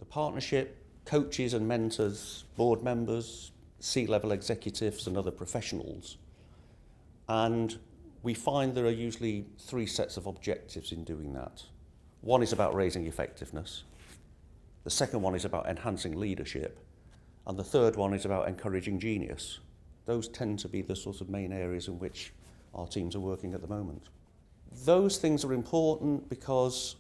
partnership coaches and mentors board members, C-level executives and other professionals. And we find there are usually three sets of objectives in doing that. One is about raising effectiveness. The second one is about enhancing leadership. And the third one is about encouraging genius. Those tend to be the sort of main areas in which our teams are working at the moment. Those things are important because,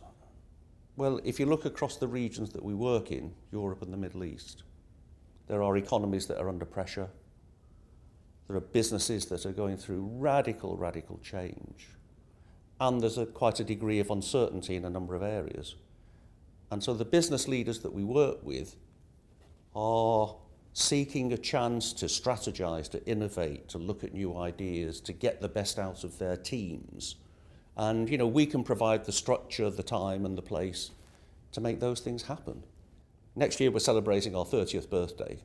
well, if you look across the regions that we work in, Europe and the Middle East, there are economies that are under pressure. There are businesses that are going through radical change. And there's quite a degree of uncertainty in a number of areas. And so the business leaders that we work with are seeking a chance to strategize, to innovate, to look at new ideas, to get the best out of their teams. And, we can provide the structure, the time and the place to make those things happen. Next year we're celebrating our 30th birthday.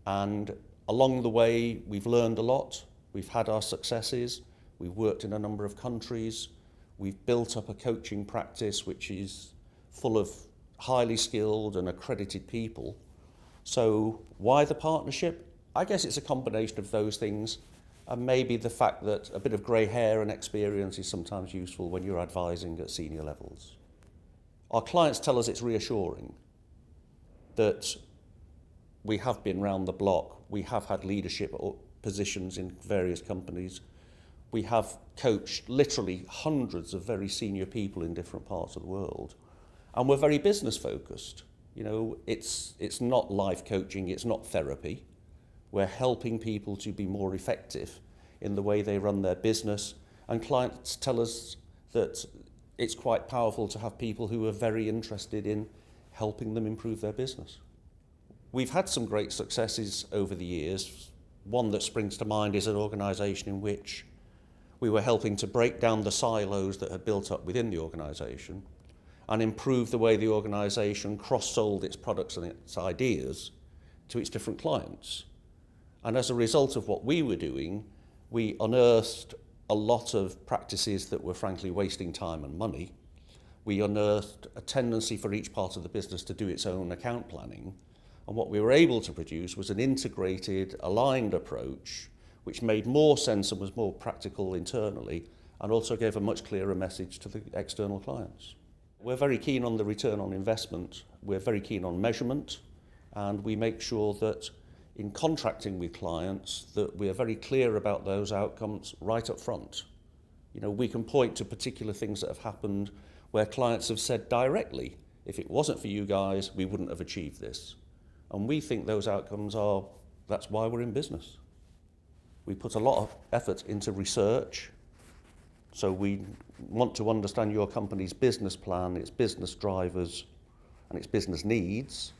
And along the way we've learned a lot. We've had our successes. We've worked in a number of countries. We've built up a coaching practice which is full of highly skilled and accredited people. So why the partnership? I guess it's a combination of those things, and maybe the fact that a bit of grey hair and experience is sometimes useful when you're advising at senior levels. Our clients tell us it's reassuring that we have been round the block, we have had leadership positions in various companies, we have coached literally hundreds of very senior people in different parts of the world, and we're very business focused. It's not life coaching, it's not therapy. We're helping people to be more effective in the way they run their business, and clients tell us that it's quite powerful to have people who are very interested in helping them improve their business. We've had some great successes over the years. One that springs to mind is an organisation in which we were helping to break down the silos that had built up within the organisation and improve the way the organisation cross-sold its products and its ideas to its different clients. And as a result of what we were doing, we unearthed a lot of practices that were frankly wasting time and money. We unearthed a tendency for each part of the business to do its own account planning. And what we were able to produce was an integrated, aligned approach which made more sense and was more practical internally and also gave a much clearer message to the external clients. We're very keen on the return on investment. We're very keen on measurement, and we make sure that in contracting with clients that we are very clear about those outcomes right up front. We can point to particular things that have happened where clients have said directly, if it wasn't for you guys, we wouldn't have achieved this. And we think those outcomes that's why we're in business. We put a lot of effort into research. So we want to understand your company's business plan, its business drivers, and its business needs.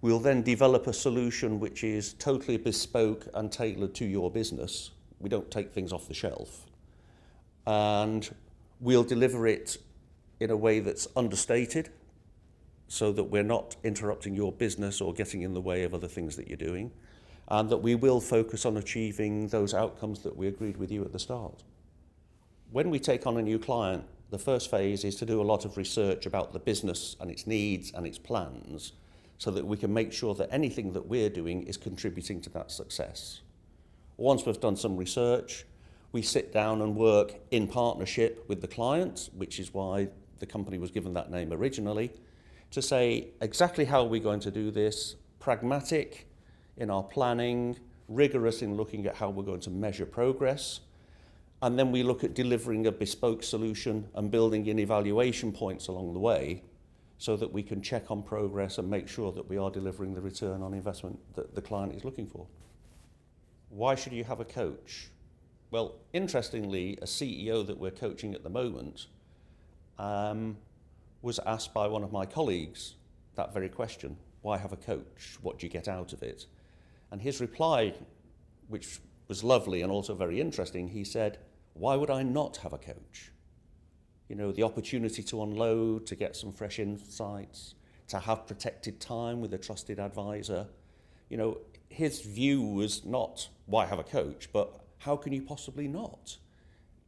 We'll then develop a solution which is totally bespoke and tailored to your business. We don't take things off the shelf. And we'll deliver it in a way that's understated so that we're not interrupting your business or getting in the way of other things that you're doing, and that we will focus on achieving those outcomes that we agreed with you at the start. When we take on a new client, the first phase is to do a lot of research about the business and its needs and its plans so that we can make sure that anything that we're doing is contributing to that success. Once we've done some research, we sit down and work in partnership with the client, which is why the company was given that name originally, to say exactly how we're going to do this, pragmatic in our planning, rigorous in looking at how we're going to measure progress. And then we look at delivering a bespoke solution and building in evaluation points along the way so that we can check on progress and make sure that we are delivering the return on investment that the client is looking for. Why should you have a coach? Well, interestingly, a CEO that we're coaching at the moment was asked by one of my colleagues that very question. Why have a coach? What do you get out of it? And his reply, which was lovely and also very interesting, he said, why would I not have a coach? The opportunity to unload, to get some fresh insights, to have protected time with a trusted advisor. His view was not, why have a coach, but how can you possibly not?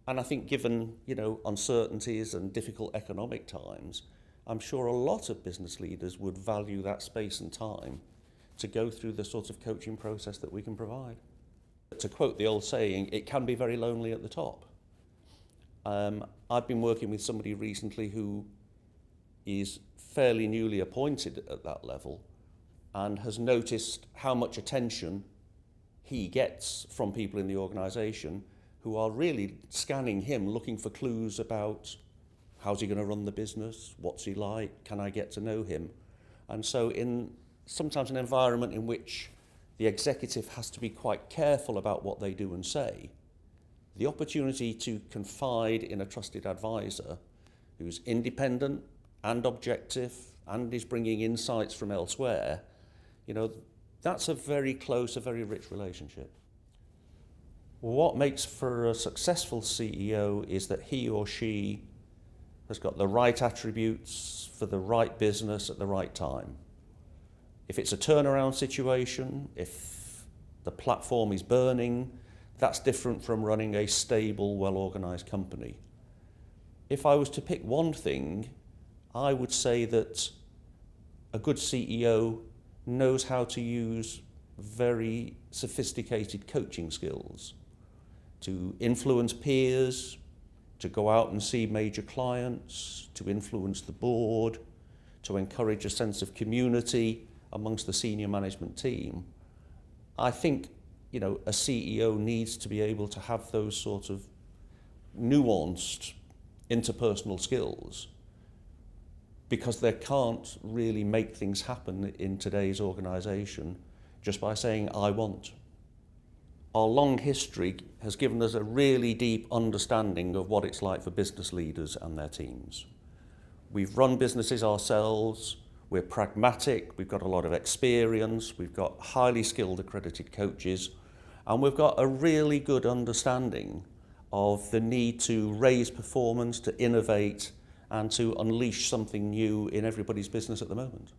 And I think given, uncertainties and difficult economic times, I'm sure a lot of business leaders would value that space and time to go through the sort of coaching process that we can provide. To quote the old saying, it can be very lonely at the top. I've been working with somebody recently who is fairly newly appointed at that level and has noticed how much attention he gets from people in the organisation who are really scanning him, looking for clues about how's he going to run the business, what's he like, can I get to know him? And so in sometimes an environment in which the executive has to be quite careful about what they do and say, the opportunity to confide in a trusted advisor who's independent and objective and is bringing insights from elsewhere, that's a very close, a very rich relationship. What makes for a successful CEO is that he or she has got the right attributes for the right business at the right time. If it's a turnaround situation, if the platform is burning, that's different from running a stable, well-organised company. If I was to pick one thing, I would say that a good CEO knows how to use very sophisticated coaching skills to influence peers, to go out and see major clients, to influence the board, to encourage a sense of community amongst the senior management team. I think, a CEO needs to be able to have those sort of nuanced interpersonal skills, because they can't really make things happen in today's organisation just by saying, I want. Our long history has given us a really deep understanding of what it's like for business leaders and their teams. We've run businesses ourselves, we're pragmatic, we've got a lot of experience, we've got highly skilled accredited coaches, and we've got a really good understanding of the need to raise performance, to innovate, and to unleash something new in everybody's business at the moment.